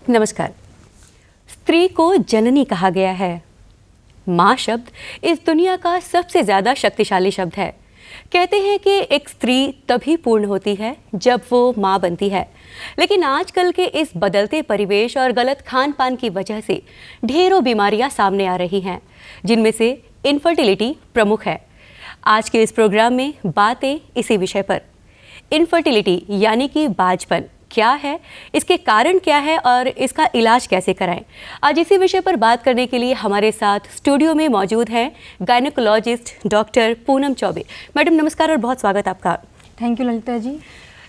नमस्कार। स्त्री को जननी कहा गया है। माँ शब्द इस दुनिया का सबसे ज़्यादा शक्तिशाली शब्द है। कहते हैं कि एक स्त्री तभी पूर्ण होती है जब वो माँ बनती है, लेकिन आजकल के इस बदलते परिवेश और गलत खान पान की वजह से ढेरों बीमारियां सामने आ रही हैं, जिनमें से इनफर्टिलिटी प्रमुख है। आज के इस प्रोग्राम में बातें इसी विषय पर। इनफर्टिलिटी यानी कि बांझपन क्या है, इसके कारण क्या है और इसका इलाज कैसे कराएं। आज इसी विषय पर बात करने के लिए हमारे साथ स्टूडियो में मौजूद हैं gynaecologist doctor Poonam Choubey. Madam नमस्कार और बहुत स्वागत आपका। Thank you Lalita ji.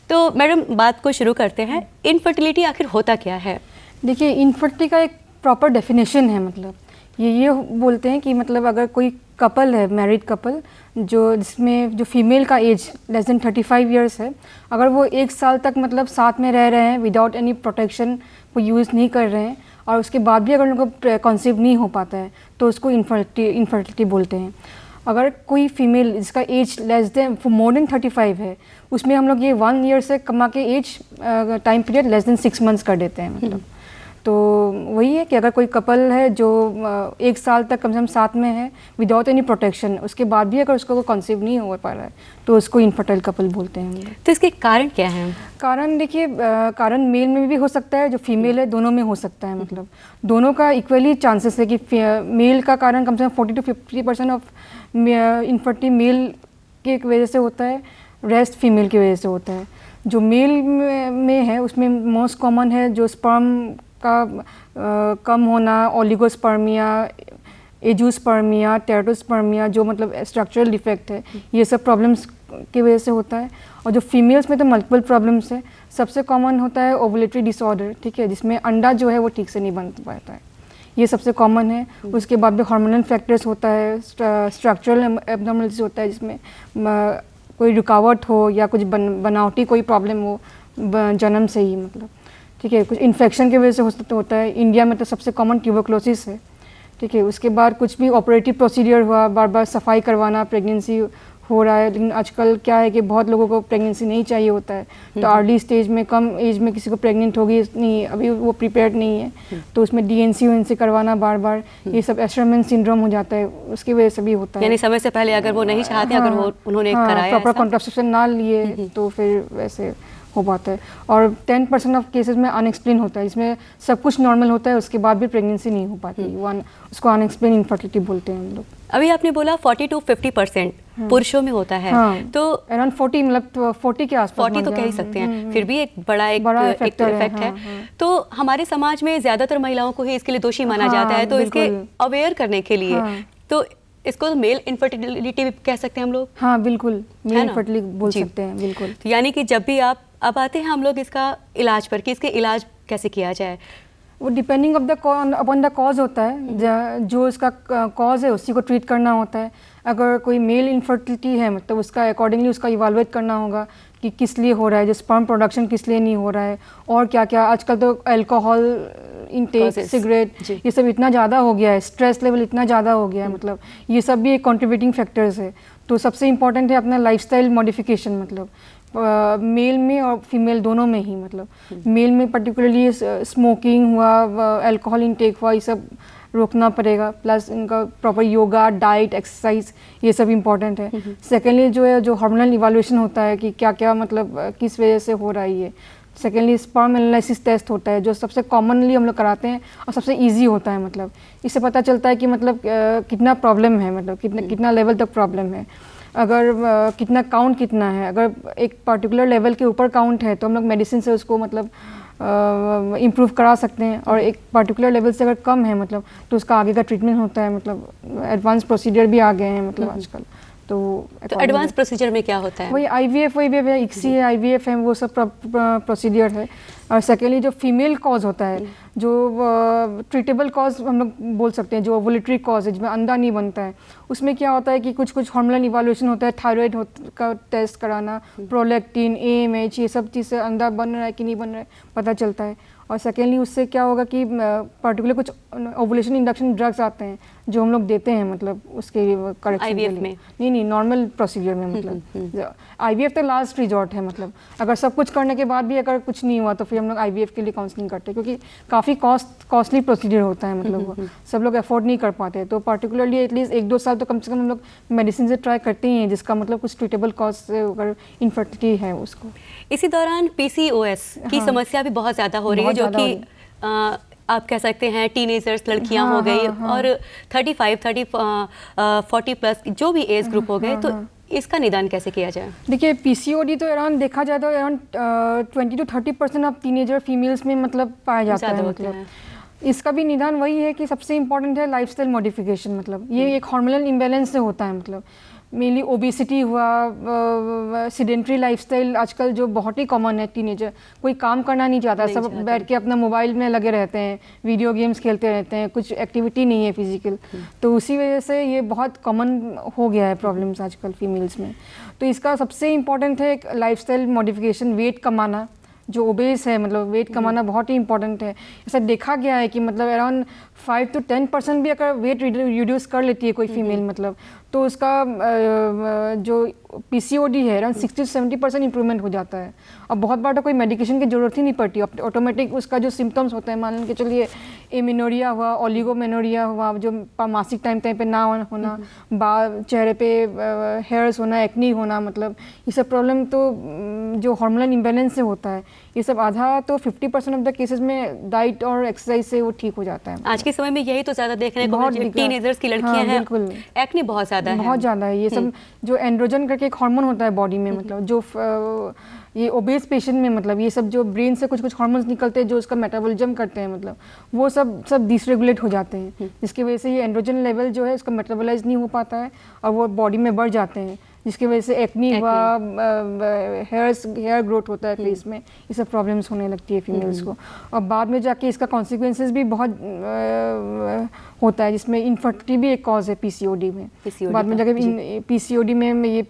तो मैडम बात को शुरू करते हैं। इनफर्टिलिटी आखिर होता क्या है? देखिए, इनफर्टिलिटी का एक प्रॉपर डेफिनेशन है। मतलब ये बोलते हैं कि मतलब अगर कोई कपल है, मैरिड कपल, जिसमें जो फीमेल का एज लेस देन 35 इयर्स है, अगर वो 1 साल तक मतलब साथ में रह रहे हैं विदाउट एनी प्रोटेक्शन, को यूज़ नहीं कर रहे हैं और उसके बाद भी अगर उनको कंसीव नहीं हो पाता है तो उसको इनफर्टिलिटी बोलते हैं। अगर कोई फीमेल जिसका age less than more than 35 है, उसमें हम लोग ये 1 ईयर से कमा के age time period less than 6 months कर देते हैं। मतलब तो वही है कि अगर कोई कपल है जो 1 साल तक कम से कम साथ में है विदाउट एनी प्रोटेक्शन, उसके बाद भी अगर उसको कंसीव नहीं हो पा रहा है तो उसको इनफर्टाइल कपल बोलते हैं। तो इसके कारण क्या हैं? कारण देखिए, कारण मेल में भी हो सकता है, जो फीमेल है दोनों में हो सकता है। मतलब दोनों का इक्वली चांसेस है कि मेल का कारण कम से कम 40 to 50% ऑफ इनफर्टिलिटी मेल की वजह से होता है, रेस्ट फीमेल की वजह से होता है। जो मेल में है उसमें मोस्ट कॉमन है जो स्पर्म का कम होना, ओलिगोस्पर्मिया, एजोस्पर्मिया, टेराटोस्पर्मिया, जो मतलब स्ट्रक्चरल डिफेक्ट है, ये सब प्रॉब्लम्स की वजह से होता है। और जो फीमेल्स में तो मल्टीपल प्रॉब्लम्स है। सबसे कॉमन होता है ओवुलेटरी डिसऑर्डर, ठीक है, जिसमें अंडा जो है वो ठीक से नहीं बन पाता है, ये सबसे कॉमन है। उसके बाद भी हार्मोनल फैक्टर्स होता है, स्ट्रक्चरल एब्नॉर्मलिटीज होता है, जिसमें कोई रुकावट हो या कुछ बनावटी कोई प्रॉब्लम हो जन्म से ही, मतलब ठीक है, कुछ इन्फेक्शन की वजह से होता है। इंडिया में तो सबसे कॉमन ट्यूबरक्लोसिस है, ठीक है। उसके बाद कुछ भी ऑपरेटिव प्रोसीजर हुआ, बार बार सफाई करवाना, प्रेगनेंसी हो रहा है, लेकिन आजकल क्या है कि बहुत लोगों को प्रेगनेंसी नहीं चाहिए होता है, तो अर्ली स्टेज में, कम एज में किसी को प्रेग्नेंट होगी नहीं, अभी वो प्रिपेयर्ड नहीं है, तो उसमें डीएनसी करवाना बार बार, ये सब एस्ट्रोमेन सिंड्रोम हो जाता है, उसकी वजह से भी होता है। यानी समय से पहले अगर वो नहीं चाहते, अगर वो उन्होंने कराया प्रॉपर कॉन्ट्रासेप्शन ना लिए तो फिर वैसे हो पाता है। और 10% ऑफ केसेस में अनएक्सप्लेन होता है, जिसमें सब कुछ नॉर्मल होता है, उसके बाद भी प्रेगनेंसी नहीं हो पाती, उसको अनएक्सप्लेन इनफर्टिलिटी बोलते हैं हम लोग। अभी आपने बोला 40 to 50% पुरुषों में होता है। तो अराउंड 40, मतलब 40 के आसपास, 40 तो कह ही सकते हैं, फिर भी एक बड़ा इफेक्ट है। तो हमारे समाज में ज्यादातर महिलाओं को ही इसके लिए दोषी माना जाता है, तो इसके अवेयर करने के लिए तो इसको मेल इनफर्टिलिटी भी कह सकते हैं हम लोग। हाँ बिल्कुल, मेल इनफर्टिलिटी बोल सकते हैं, बिल्कुल। तो यानी कि जब भी अब आते हैं हम लोग इसका इलाज पर कि इसके इलाज कैसे किया जाए, वो डिपेंडिंग अपॉन द कॉज होता है। जो इसका कॉज है उसी को ट्रीट करना होता है। अगर कोई मेल इनफर्टिलिटी है, मतलब उसका अकॉर्डिंगली उसका इवालुएट करना होगा कि किस लिए हो रहा है, जो स्पर्म प्रोडक्शन किस लिए नहीं हो रहा है, और क्या क्या। आजकल तो अल्कोहल इनटेक, सिगरेट, ये सब इतना ज़्यादा हो गया है, स्ट्रेस लेवल इतना ज़्यादा हो गया है, मतलब ये सब भी एक कॉन्ट्रीब्यूटिंग फैक्टर्स है। तो सबसे इम्पॉर्टेंट है अपना लाइफस्टाइल मॉडिफिकेशन, मतलब मेल में और फीमेल दोनों में ही। मतलब मेल में पर्टिकुलरली स्मोकिंग हुआ, अल्कोहल इनटेक हुआ, ये सब रोकना पड़ेगा। प्लस इनका प्रॉपर योगा, डाइट, एक्सरसाइज, ये सब इम्पॉर्टेंट है। सेकेंडली जो हार्मोनल इवैल्यूएशन होता है कि क्या क्या मतलब किस वजह से हो रहा है ये। सेकेंडली स्पर्म एनालिसिस टेस्ट होता है, जो सबसे कॉमनली हम लोग कराते हैं और सबसे ईजी होता है। मतलब इससे पता चलता है कि मतलब कितना प्रॉब्लम है, मतलब कितना लेवल तक प्रॉब्लम है, अगर कितना काउंट कितना है। अगर एक पर्टिकुलर लेवल के ऊपर काउंट है तो हम लोग मेडिसिन से उसको मतलब इम्प्रूव करा सकते हैं, और एक पर्टिकुलर लेवल से अगर कम है मतलब तो उसका आगे का ट्रीटमेंट होता है। मतलब एडवांस प्रोसीजर भी आ गए हैं मतलब आजकल। तो एडवांस प्रोसीजर में क्या होता है? वही IVF है, ICSI है, IVF है, वो सब प्रोसीजर है। और सेकेंडली जो फीमेल कॉज होता है, जो ट्रीटेबल कॉज हम लोग बोल सकते हैं, जो ओवुलेटरी कॉज है, जिसमें अंडा नहीं बनता है, उसमें क्या होता है कि कुछ हार्मोनल इवैल्यूएशन होता है, थायराइड का टेस्ट कराना, प्रोलैक्टिन, AMH, ये सब चीज़ से अंडा बन रहा है कि नहीं बन रहा है पता चलता है। और सेकेंडली उससे क्या होगा कि पर्टिकुलर कुछ ओवुलेशन इंडक्शन ड्रग्स आते हैं, जो हम लोग देते हैं मतलब उसके करेक्शन के IVF लिए। में? नहीं, नॉर्मल प्रोसीजर में मतलब IVF तो लास्ट रिजॉर्ट है, मतलब अगर सब कुछ करने के बाद भी अगर कुछ नहीं हुआ तो फिर हम लोग IVF के लिए काउंसलिंग करते हैं, क्योंकि काफ़ी कॉस्टली प्रोसीजर होता है, मतलब वो सब लोग अफोर्ड नहीं कर पाते। तो पर्टिकुलरली एटलीस्ट 1-2 साल तो कम से कम हम लोग मेडिसिन से ट्राई करते ही हैं, जिसका मतलब कुछ ट्रीटेबल कॉज से अगर इनफर्टिलिटी है उसको। इसी दौरान PCOS की समस्या भी बहुत ज़्यादा हो रही है, जो कि आप कह सकते हैं टीनेजर्स लड़कियां हो गई और 35, 40 प्लस जो भी एज ग्रुप हो गए, तो इसका निदान कैसे किया जाए? देखिए PCOD तो अराउंड देखा जाए तो around 20 to 30% of teenager females में मतलब पाया जाता है। मतलब इसका भी निदान वही है कि सबसे इम्पोर्टेंट है लाइफस्टाइल मॉडिफिकेशन। मतलब ये एक हार्मोनल इम्बैलेंस से होता है, मतलब मेनली ओबेसिटी हुआ, सीडेंट्री लाइफस्टाइल आजकल जो बहुत ही कॉमन है। टीनेजर कोई काम करना नहीं चाहता, सब बैठ के अपना मोबाइल में लगे रहते हैं, वीडियो गेम्स खेलते रहते हैं, कुछ एक्टिविटी नहीं है फिजिकल। तो उसी वजह से ये बहुत कॉमन हो गया है प्रॉब्लम्स आजकल फीमेल्स में। तो इसका सबसे इम्पॉर्टेंट है लाइफस्टाइल मॉडिफिकेशन, वेट कमाना। जो ओबेस है मतलब वेट कमाना बहुत ही इंपॉर्टेंट है। ऐसा देखा गया है कि मतलब अराउंड 5 to 10% भी अगर वेट रिड्यूस कर लेती है कोई फीमेल, मतलब तो उसका जो PCOD है अराउंड 60 to 70% इंप्रूवमेंट हो जाता है। और बहुत बार तो कोई मेडिकेशन की ज़रूरत ही नहीं पड़ती, ऑटोमेटिक उसका जो सिम्टम्स होते हैं, मान के चलिए एमिनोरिया हुआ, ओलिगोमेनोरिया हुआ, जो मासिक टाइम पे ना होना, चेहरे पे हेयर्स होना, एक्नी होना, मतलब ये सब प्रॉब्लम तो जो हार्मोनल इम्बैलेंस से होता है, ये सब आधा तो 50% ऑफ द केसेस में डाइट और एक्सरसाइज से वो ठीक हो जाता है। आज के समय में यही तो ज़्यादा देखने को मिलता है, टीनेजर्स की लड़कियां हैं, बिल्कुल एक्ने बहुत ज़्यादा है, बहुत ज़्यादा है। ये सब जो एंड्रोजन करके एक हार्मोन होता है बॉडी में, मतलब जो ये ओबेस पेशेंट में मतलब ये सब जो ब्रेन से कुछ हार्मोन्स निकलते हैं जो उसका मेटाबॉलिज्म करते हैं, मतलब वो सब डिसरेगुलेट हो जाते हैं, जिसकी वजह से ये एंड्रोजन लेवल जो है उसका मेटाबोलाइज नहीं हो पाता है और वो बॉडी में बढ़ जाते हैं, जिसकी वजह से एक्नी हुआ, हेयर ग्रोथ होता है फेस में, ये सब प्रॉब्लम्स होने लगती है फीमेल्स को। और बाद में जाके इसका कॉन्सिक्वेंसेस भी बहुत होता है, जिसमें इनफर्टिलिटी भी एक कॉज है PCOD में। बाद में जाके PCOD में ये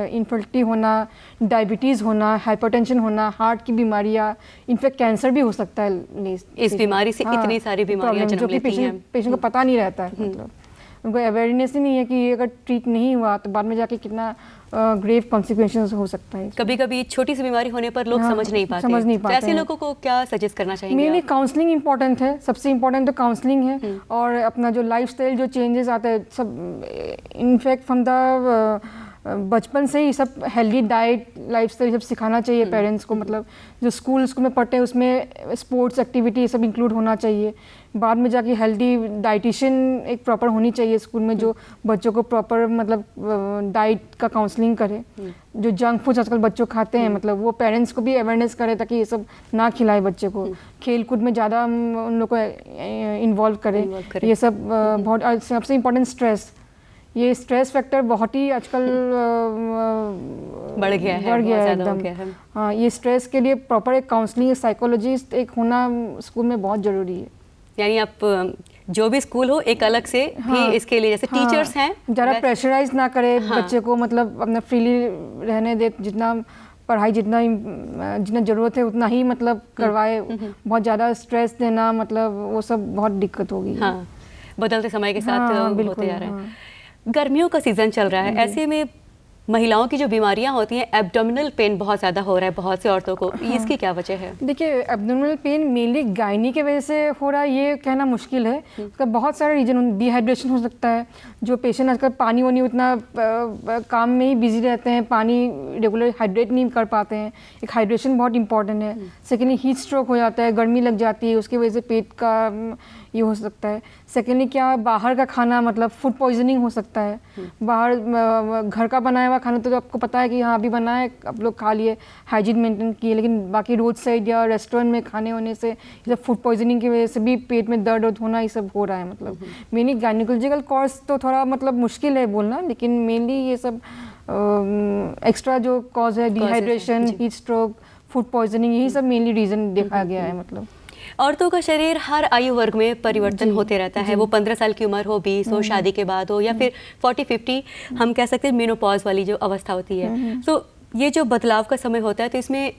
इनफर्टिलिटी होना, डायबिटीज़ होना, हाइपरटेंशन होना, हार्ट की बीमारियाँ, इनफैक्ट कैंसर भी हो सकता है इस बीमारी से। इतनी सारी बीमारियाँ जन्म लेती हैं, पेशेंट को पता नहीं रहता है, मतलब उनको अवेयरनेस ही नहीं है कि ये अगर ट्रीट नहीं हुआ तो बाद में जाके कितना ग्रेव कॉन्सिक्वेंसेस हो सकता है। कभी कभी छोटी सी बीमारी होने पर लोग समझ नहीं पाते। तो ऐसे लोगों को क्या सजेस्ट करना चाहिए? मेनली काउंसलिंग इंपॉर्टेंट है, सबसे इम्पोर्टेंट तो काउंसलिंग है, और अपना जो लाइफस्टाइल जो चेंजेस आते हैं सब, इनफैक्ट फ्रॉम द बचपन से ही सब हेल्दी डाइट लाइफस्टाइल सब सिखाना चाहिए पेरेंट्स को। मतलब जो स्कूल में पढ़ते हैं उसमें स्पोर्ट्स एक्टिविटी सब इंक्लूड होना चाहिए। बाद में जाके हेल्दी डाइटिशियन एक प्रॉपर होनी चाहिए स्कूल में, जो बच्चों को प्रॉपर मतलब डाइट का काउंसलिंग करे। जो जंक फूड्स आजकल बच्चों खाते हैं, मतलब वो पेरेंट्स को भी अवेयरनेस करे ताकि ये सब ना खिलाए बच्चे को। खेल कूद में ज़्यादा उन लोग को इन्वॉल्व करे। ये सब बहुत सबसे इम्पोर्टेंट स्ट्रेस, ये स्ट्रेस फैक्टर बहुत ही आजकल बढ़ गया है एकदम। हाँ, ये स्ट्रेस के लिए प्रॉपर एक काउंसलिंग साइकोलॉजिस्ट एक होना स्कूल में बहुत ज़रूरी है। यानी आप जो भी स्कूल हो एक अलग से भी इसके लिए, जैसे टीचर्स हैं, ज़्यादा प्रेशराइज ना करे बच्चे को, मतलब अपना फ्रीली रहने दे, जितना पढ़ाई जितना ज़रूरत है उतना ही मतलब करवाए। बहुत ज़्यादा स्ट्रेस देना मतलब वो सब बहुत दिक्कत होगी। हाँ, बदलते समय के साथ होते जा रहे हैं। गर्मियों का सीज़न चल रहा है, ऐसे में महिलाओं की जो बीमारियां होती हैं, एब्डोमिनल पेन बहुत ज़्यादा हो रहा है बहुत सी औरतों को। इसकी क्या वजह है? देखिए, एब्डोमिनल पेन मेनली गायनी के वजह से हो रहा है ये कहना मुश्किल है। उसका बहुत सारे रीजन, डिहाइड्रेशन हो सकता है, जो पेशेंट आजकल पानी वानी उतना काम में ही बिजी रहते हैं, पानी रेगुलर हाइड्रेट नहीं कर पाते हैं, एक हाइड्रेशन बहुत इंपॉर्टेंट है। सेकेंडली हीट स्ट्रोक हो जाता है, गर्मी लग जाती है, उसकी वजह से पेट का ये हो सकता है। सेकेंडली क्या, बाहर का खाना मतलब फूड पॉइजनिंग हो सकता है। बाहर घर का बनाया हुआ खाना तो आपको पता है कि हाँ अभी बना है, आप लोग खा लिए, हाइजीन मेंटेन किए, लेकिन बाकी रोड साइड या रेस्टोरेंट में खाने होने से ये सब फूड पॉइजनिंग की वजह से भी पेट में दर्द होना ये सब हो रहा है। मतलब मेनली गायनिकोलॉजिकल कॉज तो थोड़ा मतलब मुश्किल है बोलना, लेकिन मेनली ये सब एक्स्ट्रा जो कॉज है, dehydration, heat stroke, food poisoning, यही सब मेनली रीज़न देखा गया है। मतलब औरतों का शरीर हर आयु वर्ग में परिवर्तन होते रहता है, वो 15 साल की उम्र हो, 20 हो, शादी के बाद हो, या फिर 40-50 हम कह सकते हैं मेनोपॉज वाली जो अवस्था होती है। तो ये जो बदलाव का समय होता है, तो इसमें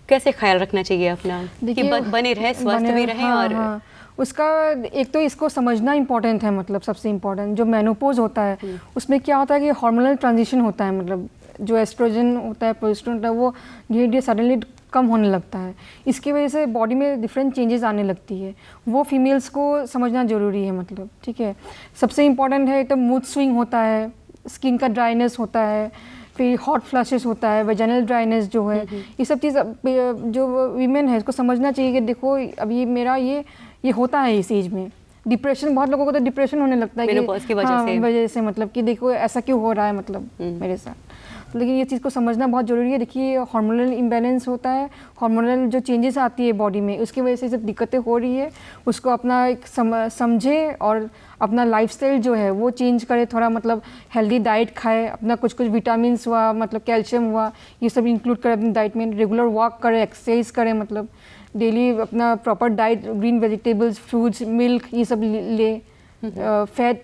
कैसे ख्याल रखना चाहिए अपना कि बने रहे, स्वस्थ भी रहें? और उसका एक तो इसको समझना इम्पोर्टेंट है, मतलब सबसे इम्पोर्टेंट जो मेनोपॉज होता है उसमें क्या होता है कि हार्मोनल ट्रांजिशन होता है, मतलब जो एस्ट्रोजन होता है, प्रोजेस्टेरोन होता है, वो धीरे धीरे सडनली कम होने लगता है। इसकी वजह से बॉडी में डिफरेंट चेंजेस आने लगती है, वो फीमेल्स को समझना ज़रूरी है, मतलब ठीक है। सबसे इम्पॉर्टेंट है तो मूड स्विंग होता है, स्किन का ड्राइनेस होता है, फिर हॉट फ्लैशेस होता है, वेजाइनल ड्राइनेस जो है, ये सब चीज़ जो वीमेन है इसको समझना चाहिए कि देखो अभी मेरा ये होता है इस एज में। डिप्रेशन, बहुत लोगों को तो डिप्रेशन होने लगता है मेनोपॉज की वजह से मतलब कि देखो ऐसा क्यों हो रहा है मतलब मेरे साथ। लेकिन ये चीज़ को समझना बहुत ज़रूरी है। देखिए हार्मोनल इम्बैलेंस होता है, हार्मोनल जो चेंजेस आती है बॉडी में, उसकी वजह से जब दिक्कतें हो रही है उसको अपना एक समझे और अपना लाइफस्टाइल जो है वो चेंज करे, थोड़ा मतलब हेल्दी डाइट खाए, अपना कुछ विटामिन्स हुआ, मतलब कैल्शियम हुआ, ये सब इंक्लूड करे अपनी डाइट में, रेगुलर वॉक करे, एक्सरसाइज करे, मतलब डेली अपना proper diet, green vegetables, fruits, milk, ये सब ले, फैट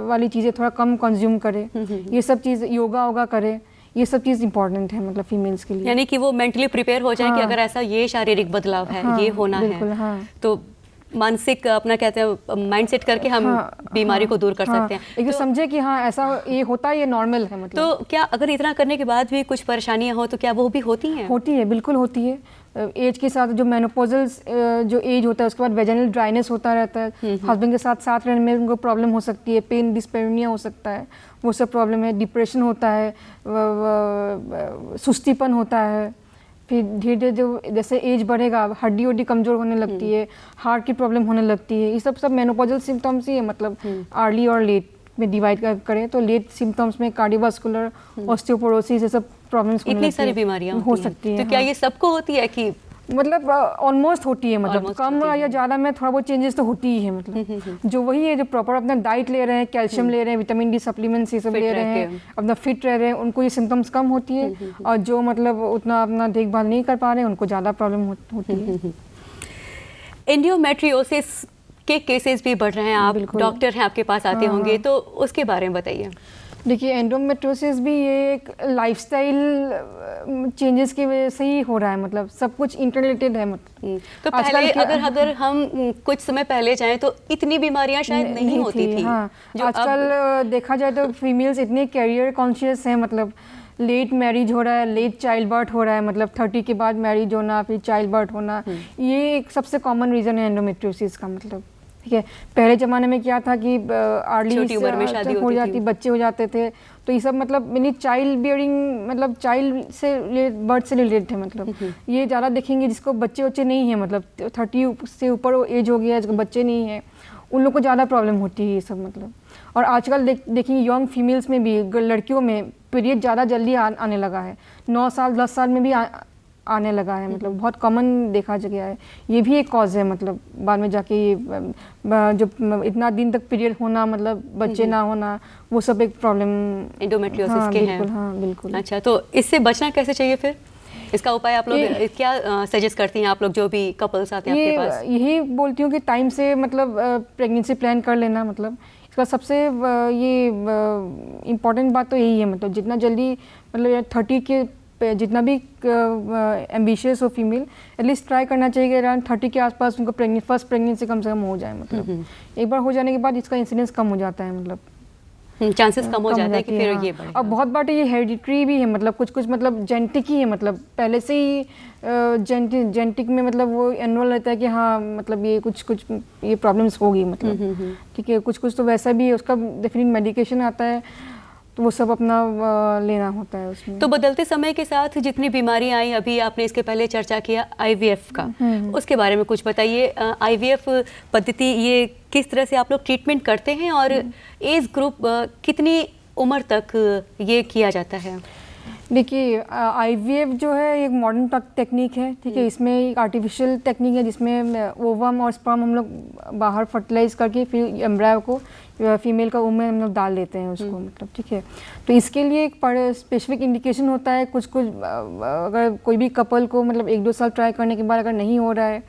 वाली चीज़ें थोड़ा कम कंज्यूम करे, ये सब चीज़, योगा करे, ये सब चीज़ इंपॉर्टेंट है मतलब फीमेल्स के लिए। यानी कि वो मेंटली प्रिपेयर हो जाए कि अगर ऐसा ये शारीरिक बदलाव है, ये होना है, तो मानसिक अपना कहते हैं माइंड सेट करके हम बीमारी को दूर कर सकते हैं। एक तो समझे कि हाँ ऐसा ये होता है, ये नॉर्मल है मतलब। तो क्या अगर इतना करने के बाद भी कुछ परेशानियां हो तो क्या वो भी होती हैं? होती है, बिल्कुल होती है। एज के साथ जो मेनोपॉजल जो एज होता है उसके बाद वेजाइनल ड्राइनेस होता रहता है, हस्बैंड के साथ रहने में उनको प्रॉब्लम हो सकती है, पेन डिस्पेनिया हो सकता है, वो सब प्रॉब्लम है, डिप्रेशन होता है, सुस्तीपन होता है, फिर धीरे धीरे जो जैसे एज बढ़ेगा हड्डी कमज़ोर होने लगती है, हार्ट की प्रॉब्लम होने लगती है, ये सब मेनोपॉजल सिम्टम्स ही है। मतलब अर्ली और लेट में डिवाइड करें तो लेट सिम्टम्स में कार्डियोवास्कुलर, ऑस्टियोपोरोसिस, ये सब प्रॉब्लम्स इतनी सारी बीमारियां हो सकती हैं। तो क्या ये सबको होती है कि मतलब ऑलमोस्ट होती है, मतलब कम या ज़्यादा में थोड़ा बहुत चेंजेस तो होती ही है। मतलब जो वही है जो प्रॉपर अपना डाइट ले रहे हैं, कैल्शियम ले रहे हैं, विटामिन डी सप्लीमेंट्स ये सब ले रहे हैं, अपना फिट रह रहे हैं, उनको ये सिम्टम्स कम होती है। और जो मतलब उतना अपना देखभाल नहीं कर पा रहे हैं उनको ज़्यादा प्रॉब्लम होती है। एंडोमेट्रियोसिस के केसेस भी बढ़ रहे हैं, आप डॉक्टर हैं, आपके पास आते होंगे, तो उसके बारे में बताइए। देखिए एंडोमेट्रियोसिस भी ये एक लाइफस्टाइल चेंजेस की वजह से ही हो रहा है, मतलब सब कुछ इंटररिलेटेड है। मतलब तो पहले अगर हम कुछ समय पहले जाएं तो इतनी बीमारियां शायद नहीं होती थी। हाँ, आजकल देखा जाए तो फीमेल्स इतने कैरियर कॉन्शियस हैं, मतलब लेट मैरिज हो रहा है, लेट चाइल्ड बर्थ हो रहा है, मतलब 30 के बाद मैरिज होना, फिर चाइल्ड बर्थ होना, ये एक सबसे कॉमन रीज़न है एंडोमेट्रियोसिस का। मतलब ठीक है, पहले ज़माने में क्या था कि अर्ली उम्र में शादी हो जाती, बच्चे हो जाते थे, तो ये सब मतलब मिनी चाइल्ड बियरिंग, मतलब चाइल्ड से बर्थ से रिलेटेड है। मतलब ये ज़्यादा देखेंगे जिसको बच्चे नहीं है, मतलब 30 से ऊपर एज हो गया, जिसको बच्चे नहीं है, उन लोग को ज़्यादा प्रॉब्लम होती है ये सब। मतलब और आजकल देखेंगे यंग फीमेल्स में भी, लड़कियों में पीरियड ज़्यादा जल्दी आने लगा है, 9 साल 10 साल में भी आने लगा है, मतलब बहुत कॉमन देखा गया है। ये भी एक कॉज है, मतलब बाद में जाके ये जो इतना दिन तक पीरियड होना, मतलब बच्चे ना होना, वो सब एक प्रॉब्लम एंडोमेट्रियोसिस के हैं। हाँ बिल्कुल। अच्छा, तो इससे बचना कैसे चाहिए फिर? इसका उपाय आप लोग क्या सजेस्ट करती हैं, आप लोग जो भी कपल्स आते हैं आपके पास? यही बोलती हूँ कि टाइम से मतलब प्रेगनेंसी प्लान कर लेना। मतलब इसका सबसे ये इम्पॉर्टेंट बात तो यही है, मतलब जितना जल्दी, मतलब 30 के जितना भी एम्बिशियस हो फीमेल, एटलीस्ट ट्राई करना चाहिए कि अराउंड 30 के आसपास उनको फर्स्ट प्रेगनेंसी कम से कम हो जाए। मतलब एक बार हो जाने के बाद इसका इंसिडेंस कम हो जाता है, मतलब चांसेस कम हो जाते हैं कि फिर ये बढ़े। अब बहुत बार ये हेरिडिटरी भी है, मतलब कुछ मतलब जेनेटिक ही है, मतलब पहले से ही जेनेटिक में मतलब वो एनरोल रहता है कि हाँ मतलब ये कुछ ये प्रॉब्लम्स होगी। मतलब ठीक है, कुछ तो वैसा भी है, उसका डेफिनेट मेडिकेशन आता है, तो वो सब अपना लेना होता है उसमें। तो बदलते समय के साथ जितनी बीमारियां आई, अभी आपने इसके पहले चर्चा किया आईवीएफ का, उसके बारे में कुछ बताइए। आईवीएफ पद्धति ये किस तरह से आप लोग ट्रीटमेंट करते हैं और एज ग्रुप कितनी उम्र तक ये किया जाता है? देखिए आईवीएफ जो है एक मॉडर्न टेक्निक है, ठीक है। इसमें एक आर्टिफिशियल टेक्निक है जिसमें ओवम और स्पर्म हम लोग बाहर फर्टिलाइज करके फिर एम्ब्रायो को फीमेल का वूम में हम लोग डाल देते हैं उसको। मतलब ठीक है, तो इसके लिए एक स्पेसिफिक इंडिकेशन होता है। कुछ अगर कोई भी कपल को मतलब 1-2 साल ट्राई करने के बाद अगर नहीं हो रहा है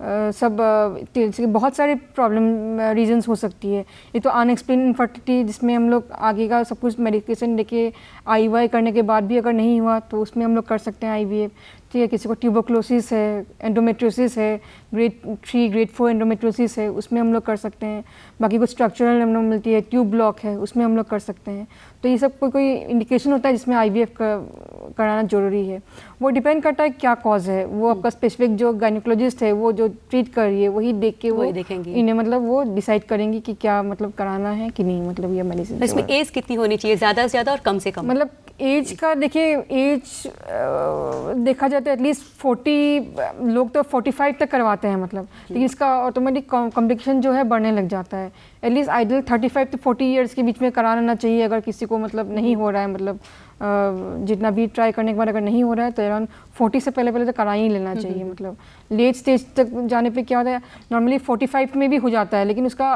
बहुत सारे प्रॉब्लम रीजंस हो सकती है। ये तो अनएक्सप्लेन इनफर्टिलिटी जिसमें हम लोग आगे का सब कुछ मेडिकेशन लेके IUI करने के बाद भी अगर नहीं हुआ तो उसमें हम लोग कर सकते हैं IVF। ठीक है, किसी को ट्यूबरक्लोसिस है, एंडोमेट्रियोसिस है, ग्रेड 3 ग्रेड 4 एंडोमेट्रियोसिस है, उसमें हम लोग कर सकते हैं। बाकी कुछ स्ट्रक्चरल एब्नॉर्मलिटी है, ट्यूब ब्लॉक है, उसमें हम लोग कर सकते हैं। तो ये सब कोई इंडिकेशन होता है जिसमें IVF कराना ज़रूरी है। वो डिपेंड करता है क्या कॉज है, वो आपका स्पेसिफिक जो गायनिकोलॉजिस्ट है वो जो ट्रीट कर रही है वही देख के वो देखेंगे इन्हें मतलब वो डिसाइड करेंगी कि क्या मतलब कराना है कि नहीं, मतलब ये मेडिसिन। इसमें एज कितनी होनी चाहिए, ज़्यादा से ज़्यादा और कम से कम? मतलब एज का देखिए, एज देखा जाए तो एटलीस्ट 40 लोग तो 45 तक करवाते हैं मतलब, लेकिन इसका ऑटोमेटिक कॉम्प्लिकेशन जो है बढ़ने लग जाता है। एटलीस्ट आइडियल 35 to 40 ईयर्स के बीच में कराना चाहिए अगर किसी को मतलब नहीं हो रहा है, मतलब जितना भी ट्राई करने के बाद अगर नहीं हो रहा है तो अराउंड 40 से पहले तो करा ही लेना चाहिए। मतलब लेट स्टेज तक जाने पे क्या होता है, नॉर्मली 45 में भी हो जाता है, लेकिन उसका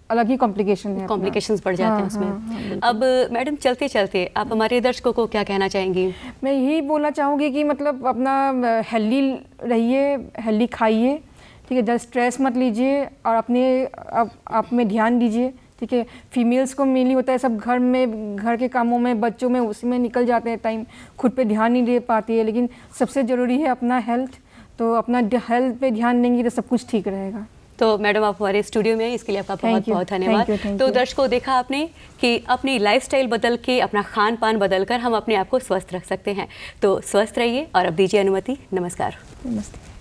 अलग ही कॉम्प्लिकेशन है, कॉम्प्लिकेशंस बढ़ जाते हैं उसमें। अब मैडम चलते चलते आप हमारे दर्शकों को क्या कहना चाहेंगी? मैं यही बोलना चाहूँगी कि मतलब अपना हेल्दी रहिए, हेल्दी खाइए, ठीक है, ज़्यादा स्ट्रेस मत लीजिए और अपने आप में ध्यान दीजिए। ठीक है, फीमेल्स को मेनली होता है सब घर के कामों में, बच्चों में, उसी में निकल जाते हैं टाइम, खुद पे ध्यान नहीं दे पाती है। लेकिन सबसे ज़रूरी है अपना हेल्थ, तो अपना हेल्थ पे ध्यान देंगी तो सब कुछ ठीक रहेगा। तो मैडम आप हमारे स्टूडियो में इसके लिए आपका बहुत बहुत धन्यवाद। तो दर्शकों, देखा आपने कि अपनी लाइफस्टाइल बदल के, अपना खान पान बदल कर हम अपने आप को स्वस्थ रख सकते हैं। तो स्वस्थ रहिए और अब दीजिए अनुमति। नमस्कार। नमस्ते।